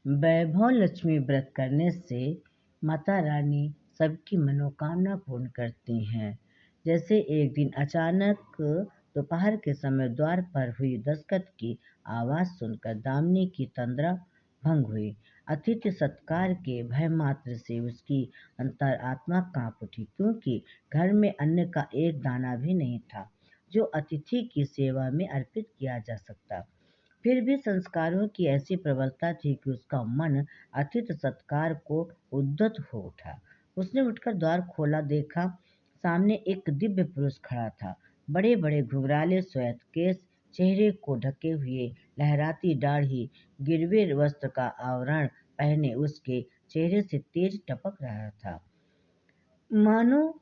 वैभव लक्ष्मी व्रत करने से माता रानी सबकी मनोकामना पूर्ण करती हैं। जैसे एक दिन अचानक दोपहर के समय द्वार पर हुई दस्तक की आवाज़ सुनकर दामिनी की तंद्रा भंग हुई। अतिथि सत्कार के भय मात्र से उसकी अंतरात्मा काँप उठी, क्योंकि घर में अन्न का एक दाना भी नहीं था जो अतिथि की सेवा में अर्पित किया जा सकता। फिर भी संस्कारों की ऐसी प्रबलता थी कि उसका मन अतिथि सत्कार को उद्यत हो उठा। उसने उठकर द्वार खोला, देखा सामने एक दिव्य पुरुष खड़ा था। बड़े बड़े घुंघराले श्वेत केस, चेहरे को ढके हुए लहराती दाढ़ी, गिरवे वस्त्र का आवरण पहने उसके चेहरे से तेज टपक रहा था। मानो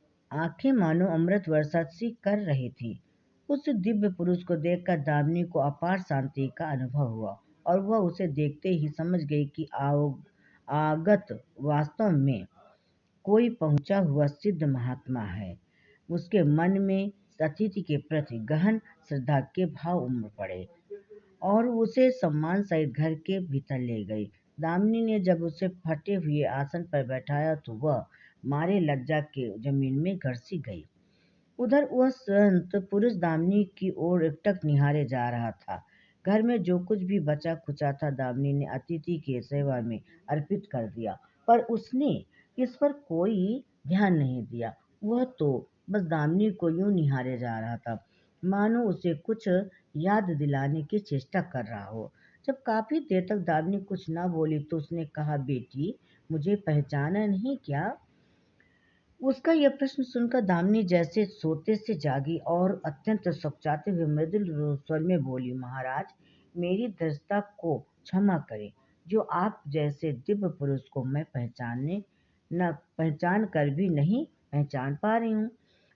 मानो अमृत वर्षा सी कर रही थी। उस दिव्य पुरुष को देखकर दामिनी को अपार शांति का अनुभव हुआ और वह उसे देखते ही समझ गई कि आगत वास्तव में कोई पहुंचा हुआ सिद्ध महात्मा है। उसके मन में अतिथि के प्रति गहन श्रद्धा के भाव उमड़ पड़े और उसे सम्मान सहित घर के भीतर ले गई। दामिनी ने जब उसे फटे हुए आसन पर बैठाया तो वह मारे लज्जा के जमीन में घसीट गई। उधर वह संत पुरुष दामिनी की ओर एकटक निहारे जा रहा था। घर में जो कुछ भी बचा खुचा था दामिनी ने अतिथि की सेवा में अर्पित कर दिया, पर उसने इस पर कोई ध्यान नहीं दिया। वह तो बस दामिनी को यूं निहारे जा रहा था, मानो उसे कुछ याद दिलाने की चेष्टा कर रहा हो। जब काफी देर तक दामिनी कुछ न बोली तो उसने कहा, बेटी, मुझे पहचाना नहीं क्या? उसका यह प्रश्न सुनकर दामिनी जैसे सोते से जागी और अत्यंत सकचाते हुए मृदुल स्वर में बोली, महाराज, मेरी दृढ़ता को क्षमा करें। जो आप जैसे दिव्य पुरुष को मैं पहचान कर भी नहीं पहचान पा रही हूँ।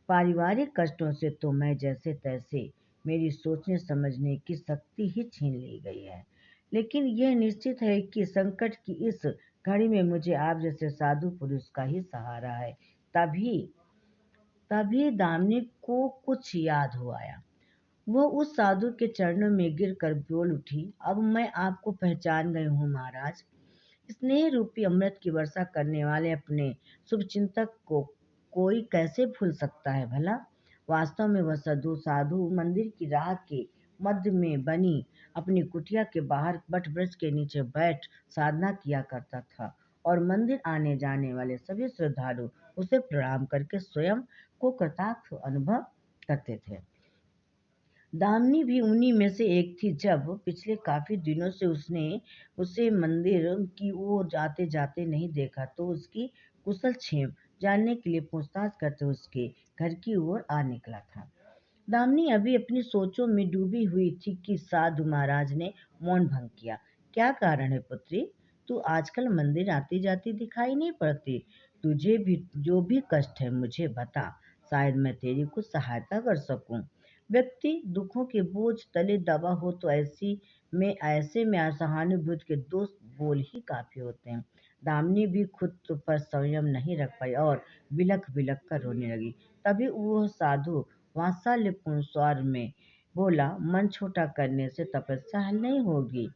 पारिवारिक कष्टों से तो मैं जैसे तैसे, मेरी सोचने समझने की शक्ति ही छीन ली गई है। लेकिन यह निश्चित है कि संकट की इस घड़ी में मुझे आप जैसे साधु पुरुष का ही सहारा है। तभी तभी दामिनी को कुछ याद हो आया। वो उस साधु के चरणों में गिरकर बोल उठी, अब मैं आपको पहचान गई हूँ महाराज। स्नेह रूपी अमृत की वर्षा करने वाले अपने शुभचिंतक को कोई कैसे भूल सकता है भला? वास्तव में वह साधु मंदिर की राह के मध्य में बनी अपनी कुटिया के बाहर बट वृक्ष के नीचे बैठ साधना किया करता था और मंदिर आने जाने वाले सभी श्रद्धालु उसे प्रणाम करके स्वयं को कृतार्थ अनुभव करते थे। दामिनी भी उन्हीं में से एक थी। जब पिछले काफी दिनों से उसने उसे मंदिर की ओर जाते जाते नहीं देखा तो उसकी कुशल क्षेम जानने के लिए पूछताछ करते उसके घर की ओर आ निकला था। दामिनी अभी अपनी सोचों में डूबी हुई थी कि साधु महाराज ने मौन भंग किया। क्या कारण है पुत्री? तू आजकल मंदिर आती जाती दिखाई नहीं पड़ती। तुझे भी जो भी कष्ट है मुझे बता, शायद मैं तेरी कुछ सहायता कर सकूं। व्यक्ति दुखों के बोझ तले दबा हो तो ऐसे में सहानुभूति के दो बोल ही काफी होते हैं। दामिनी भी खुद पर संयम नहीं रख पाई और बिलख बिलख कर रोने लगी। तभी वह साधु वात्सल्यपूर्ण स्वर में बोला, मन छोटा करने से तपस्या हल नहीं होगी।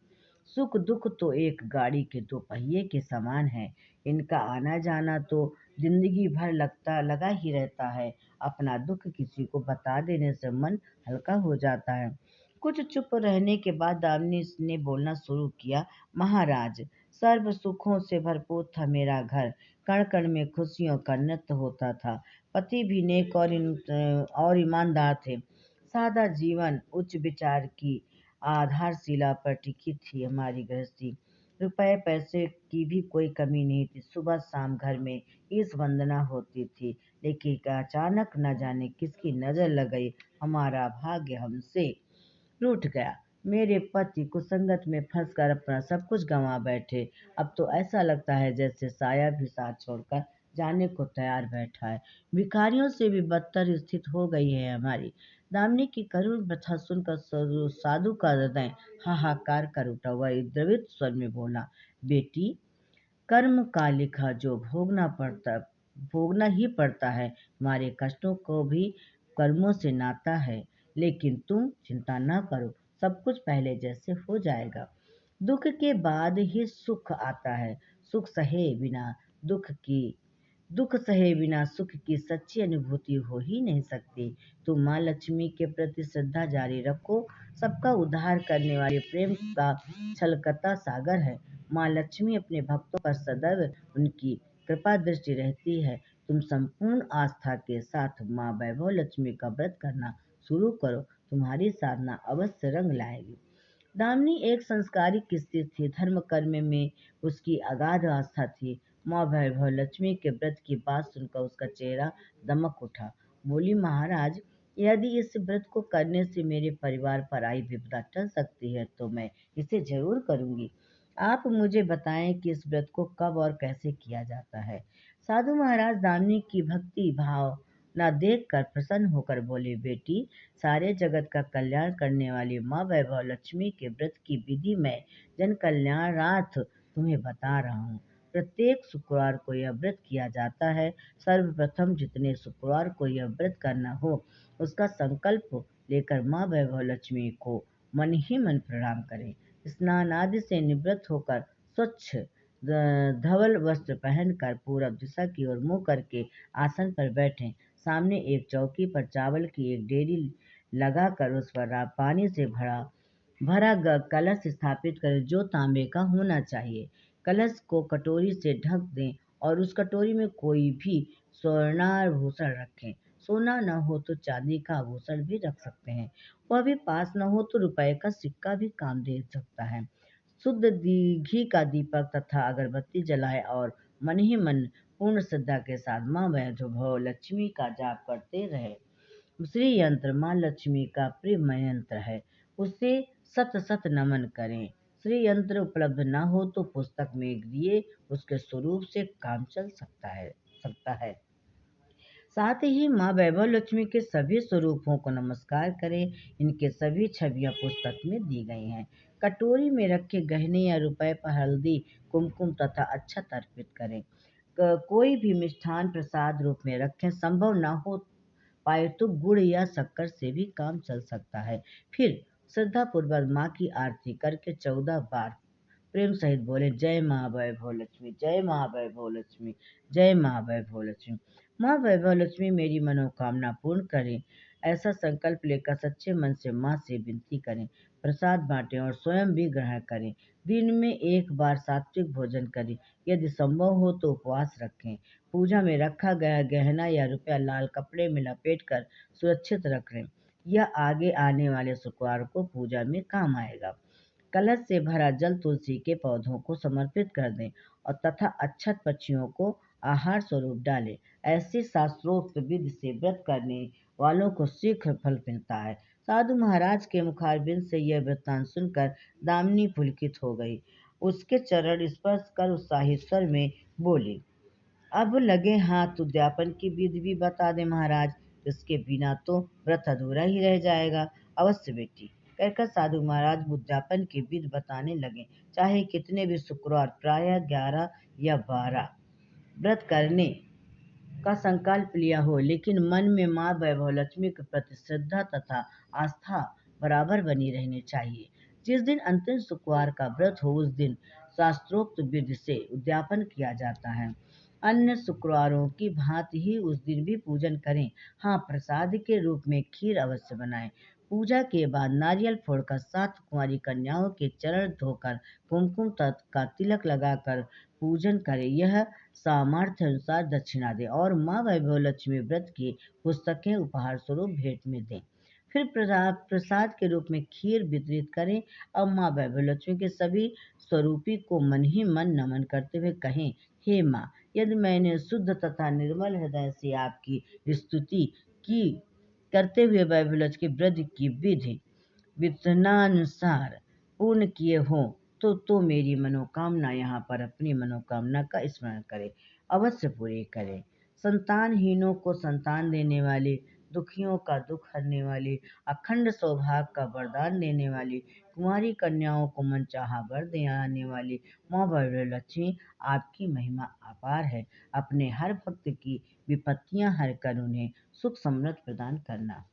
सुख दुख तो एक गाड़ी के दो पहिए के समान है। इनका आना जाना तो जिंदगी भर लगा ही रहता है। अपना दुख किसी को बता देने से मन हल्का हो जाता है। कुछ चुप रहने के बाद दामिनी ने बोलना शुरू किया, महाराज, सर्व सुखों से भरपूर था मेरा घर। कण कण में खुशियों का नृत्य होता था। पति भी नेक और ईमानदार थे। सादा जीवन उच्च विचार की आधारशिला पर टिकी थी हमारी गृहस्थी। रुपए पैसे की भी कोई कमी नहीं थी। सुबह शाम घर में इस वंदना होती थी। लेकिन अचानक न जाने किसकी नजर लग गई, हमारा भाग्य हमसे रूठ गया। मेरे पति कुसंगत में फंसकर अपना सब कुछ गंवा बैठे। अब तो ऐसा लगता है जैसे साया भी साथ छोड़कर जाने को तैयार बैठा है। भिखारियों से भी बदतर स्थिति हो गई है हमारी। दामिनी की करुण व्यथा सुनकर साधु का हृदय हाहाकार कर उठा। वह द्रवित स्वर में बोला, बेटी, कर्म का लिखा जो भोगना ही पड़ता है। हमारे कष्टों को भी कर्मों से नाता है। लेकिन तुम चिंता न करो, सब कुछ पहले जैसे हो जाएगा। दुख के बाद ही सुख आता है। सुख सहे बिना दुख की दुख सहे बिना सुख की सच्ची अनुभूति हो ही नहीं सकती। तुम माँ लक्ष्मी के प्रति श्रद्धा जारी रखो। सबका उद्धार करने वाले प्रेम का छलकता सागर है। माँ लक्ष्मी अपने भक्तों पर सदैव उनकी कृपा दृष्टि रहती है। तुम संपूर्ण आस्था के साथ माँ वैभव लक्ष्मी का व्रत करना शुरू करो। तुम्हारी साधना अवश्य रंग लाएगी। दामिनी एक संस्कारिक स्त्री थी। धर्म कर्म में उसकी अगाध आस्था थी। माँ वैभव लक्ष्मी के व्रत की बात सुनकर उसका चेहरा दमक उठा। बोली, महाराज, यदि इस व्रत को करने से मेरे परिवार पर आई विपदा टल सकती है तो मैं इसे जरूर करूंगी। आप मुझे बताएं कि इस व्रत को कब और कैसे किया जाता है। साधु महाराज दामिनी की भक्ति भाव न देख कर प्रसन्न होकर बोले, बेटी, सारे जगत का कल्याण करने वाली माँ वैभव लक्ष्मी के व्रत की विधि मैं जन कल्याणार्थ तुम्हें बता रहा हूँ। प्रत्येक शुक्रवार को यह व्रत किया जाता है। सर्वप्रथम जितने शुक्रवार को यह व्रत करना हो, उसका संकल्प लेकर माँ वैभव लक्ष्मी को मन ही मन प्रणाम करें। स्नान आदि से निवृत्त होकर स्वच्छ धवल वस्त्र पहनकर पूरब दिशा की ओर मुंह करके आसन पर बैठें। सामने एक चौकी पर चावल की एक डेरी लगाकर उस पर पानी से भरा कलश स्थापित करें जो तांबे का होना चाहिए। कलश को कटोरी से ढक दें और उस कटोरी में कोई भी स्वर्णाभूषण रखें। सोना न हो तो चांदी का आभूषण भी रख सकते हैं। वह भी पास न हो तो रुपए का सिक्का भी काम दे सकता है। शुद्ध घी का दीपक तथा अगरबत्ती जलाए और मन ही मन पूर्ण श्रद्धा के साथ माँ वैभव लक्ष्मी का जाप करते रहे। श्री यंत्र माँ लक्ष्मी का प्रिय यंत्र है। उसे सत सत नमन करें। श्री यंत्र उपलब्ध न हो तो पुस्तक में दिए उसके स्वरूप से काम चल सकता है। साथ ही माँ वैभव लक्ष्मी के सभी स्वरूपों को नमस्कार करें। इनके सभी छवियां पुस्तक में दी गई हैं। कटोरी में रखे गहने या रुपए पर हल्दी, कुमकुम तथा अक्षत अर्पित करें। कोई भी मिष्ठान प्रसाद रूप में रखें। संभव न हो पाए तो गुड़ या शक्कर से भी काम चल सकता है। फिर श्रद्धापूर्वक माँ की आरती करके 14 बार प्रेम सहित बोले, जय माँ वैभव लक्ष्मी, जय माँ वैभव लक्ष्मी, जय माँ वैभव लक्ष्मी। माँ वैभव लक्ष्मी मेरी मनोकामना पूर्ण करें। ऐसा संकल्प लेकर सच्चे मन से माँ से विनती करें। प्रसाद बांटें और स्वयं भी ग्रहण करें। दिन में एक बार सात्विक भोजन करें। यदि संभव हो तो उपवास रखें। पूजा में रखा गया गहना या रुपया लाल कपड़े में लपेट कर सुरक्षित रख लें। यह आगे आने वाले शुक्रवार को पूजा में काम आएगा। कलश से भरा जल तुलसी के पौधों को समर्पित कर दें और तथा अक्षत पक्षियों को आहार स्वरूप डालें। ऐसी शास्त्रोक्त विधि से व्रत करने वालों को शीघ्र फल मिलता है। साधु महाराज के मुखारबिंद से यह वृत्तांत सुनकर दामिनी पुलकित हो गई। उसके चरण स्पर्श कर उत्साही स्वर में बोली, अब लगे हाथ उद्यापन की विधि भी बता दे महाराज। इसके बिना तो व्रत अधूरा ही रह जाएगा। अवश्य बेटी, कहकर साधु महाराज उद्यापन की विधि बताने लगे। चाहे कितने भी शुक्रवार प्रायः 11 या 12 व्रत करने का संकल्प लिया हो, लेकिन मन में माँ वैभव लक्ष्मी के प्रति श्रद्धा तथा आस्था बराबर बनी रहनी चाहिए। जिस दिन अंतिम शुक्रवार का व्रत हो उस दिन शास्त्रोक्त विधि से उद्यापन किया जाता है। अन्य शुक्रवारों की भांति ही उस दिन भी पूजन करें। हाँ, प्रसाद के रूप में खीर अवश्य बनाएं। पूजा के बाद नारियल फोड़कर 7 कुंवारी कन्याओं के चरण धोकर कुमकुम तत्व का तिलक लगाकर पूजन करें। यह सामर्थ्य अनुसार दक्षिणा दें और माँ वैभव लक्ष्मी व्रत की पुस्तकें उपहार स्वरूप भेंट में दें। फिर प्रसाद के रूप में खीर वितरित करें और माँ वैभव लक्ष्मी के सभी स्वरूपी को मन ही मन नमन करते हुए कहें, हे माँ, यदि मैंने शुद्ध तथा निर्मल हृदय से आपकी स्तुति की करते हुए वैभव लक्ष्मी व्रत की विधि विधानानुसार पूर्ण किए हों तो मेरी मनोकामना यहाँ पर अपनी मनोकामना का स्मरण करें, अवश्य पूरी करें। संतानहीनों को संतान देने वाली, दुखियों का दुख हरने वाली, अखंड सौभाग्य का वरदान देने वाली, कुंवारी कन्याओं को मनचाहा वर दिलाने वाली माँ वैभव लक्ष्मी, आपकी महिमा अपार है। अपने हर भक्त की विपत्तियां हर कर उन्हें सुख समृद्धि प्रदान करना।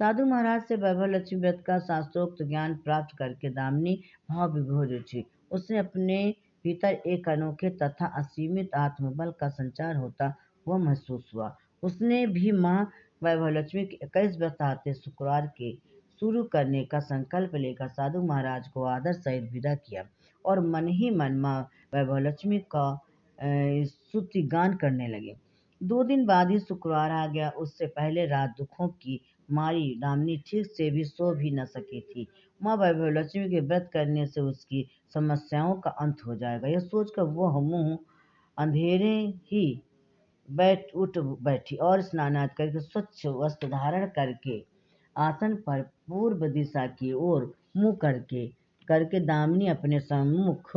साधु महाराज से वैभव लक्ष्मी व्रत का शास्त्रोक्त ज्ञान प्राप्त करके दामिनी भाव विभोर हुई। उसने अपने भीतर एक अनोखे तथा असीमित आत्मबल का संचार होता हुआ महसूस हुआ। उसने भी माँ वैभव लक्ष्मी के 21 व्रत आते शुक्रवार के शुरू करने का संकल्प लेकर साधु महाराज को आदर सहित विदा किया और मन ही मन माँ वैभव लक्ष्मी का स्तुतिगान करने लगे। 2 दिन बाद ही शुक्रवार आ गया। उससे पहले रात दुखों की मारी दामिनी ठीक से भी सो भी न सकी थी। माँ वैभव लक्ष्मी के व्रत करने से उसकी समस्याओं का अंत हो जाएगा, यह सोचकर वह मुंह अंधेरे ही उठ बैठी और स्नान आदि करके स्वच्छ वस्त्र धारण करके आसन पर पूर्व दिशा की ओर मुंह करके करके दामिनी अपने सम्मुख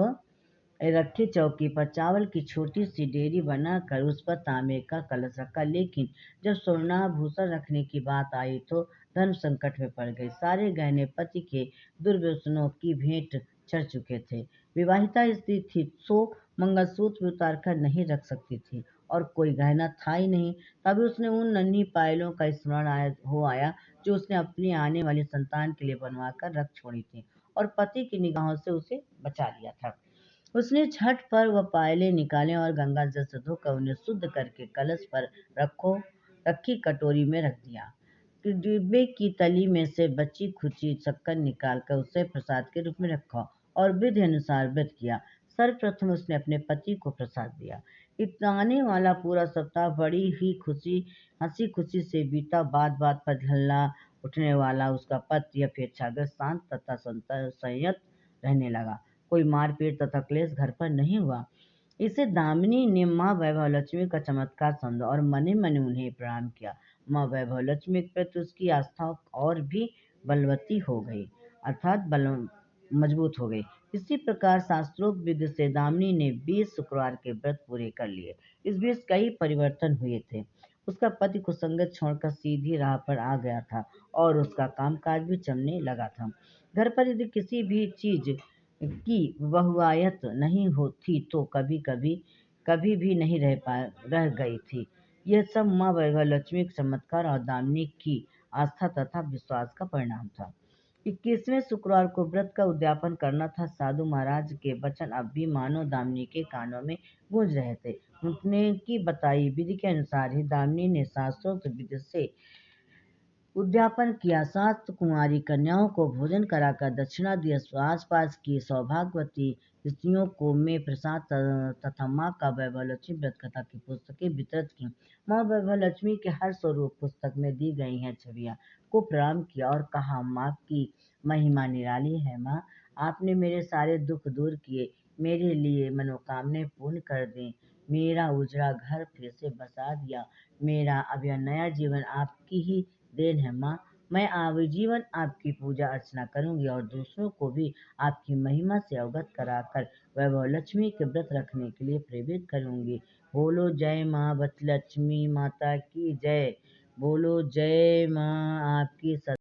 रखी चौकी पर चावल की छोटी सी डेयरी बनाकर उस पर तांबे का कलश रखा, लेकिन जब स्वर्णाभूषण रखने की बात आई तो धर्म संकट में पड़ गई। सारे गहने पति के दुर्व्यसनों की भेंट चढ़ चुके थे। विवाहिता स्त्री थी सो मंगलसूत्र भी उतार कर नहीं रख सकती थी और कोई गहना था ही नहीं। तभी उसने उन नन्ही पायलों का स्मरण हो आया जो उसने अपनी आने वाली संतान के लिए बनवा कर रख छोड़ी थी और पति की निगाहों से उसे बचा लिया था। उसने छठ पर वह पायलें निकाले और गंगा जल से धोकर उन्हें शुद्ध करके कलश पर रखी कटोरी में रख दिया। डिब्बे की तली में से बची खुची शक्कर निकालकर उसे प्रसाद के रूप में रखा और विधि अनुसार व्रत किया। सर्वप्रथम उसने अपने पति को प्रसाद दिया। आने वाला पूरा सप्ताह बड़ी ही हंसी खुशी से बीता। बात बात पर हल्ला उठने वाला उसका पति अपेक्षाकृत शांत तथा संयत रहने लगा। कोई मारपीट तथा क्लेश घर पर नहीं हुआ। इसे दामिनी ने माँ वैभव लक्ष्मी का चमत्कार समझा और मने मने उन्हें प्रणाम किया। माँ वैभव लक्ष्मी के प्रति उसकी आस्था और भी बलवती हो गई, अर्थात मजबूत हो गई। इसी प्रकार शास्त्रोक्त विधि से दामिनी ने 20 शुक्रवार के व्रत पूरे कर लिए। इस बीच कई परिवर्तन हुए थे। उसका पति कुसंगत छोड़कर सीधी राह पर आ गया था और उसका कामकाज भी चलने लगा था। घर पर यदि किसी भी चीज की बहुआयत नहीं होती तो कभी भी नहीं रह गई थी। यह सब माँ वैभव लक्ष्मी के चमत्कार और दामिनी की आस्था तथा विश्वास का परिणाम था। 21वें शुक्रवार को व्रत का उद्यापन करना था। साधु महाराज के वचन अब भी मानो दामिनी के कानों में गूंज रहे थे। उनकी बताई विधि के अनुसार ही दामिनी ने शास्त्रोक्त विधि से उद्यापन किया। 7 कुंवारी कन्याओं को भोजन कराकर दक्षिणा दी। आसपास की सौभाग्यवती स्त्रियों को में प्रसाद तथा माँ का वैभव लक्ष्मी व्रत कथा की पुस्तकें वितरित की। माँ वैभव लक्ष्मी के हर स्वरूप पुस्तक में दी गई हैं छवियां को प्रणाम किया और कहा, माँ की महिमा निराली है। माँ, आपने मेरे सारे दुख दूर किए, मेरे लिए मनोकामनाएं पूर्ण कर दें, मेरा उजड़ा घर फिर से बसा दिया। मेरा अब यह नया जीवन आपकी ही देन है। माँ, मैं आजीवन आपकी पूजा अर्चना करूंगी और दूसरों को भी आपकी महिमा से अवगत कराकर वैभव लक्ष्मी के व्रत रखने के लिए प्रेरित करूंगी। बोलो जय माँ लक्ष्मी माता की जय। बोलो जय माँ आपकी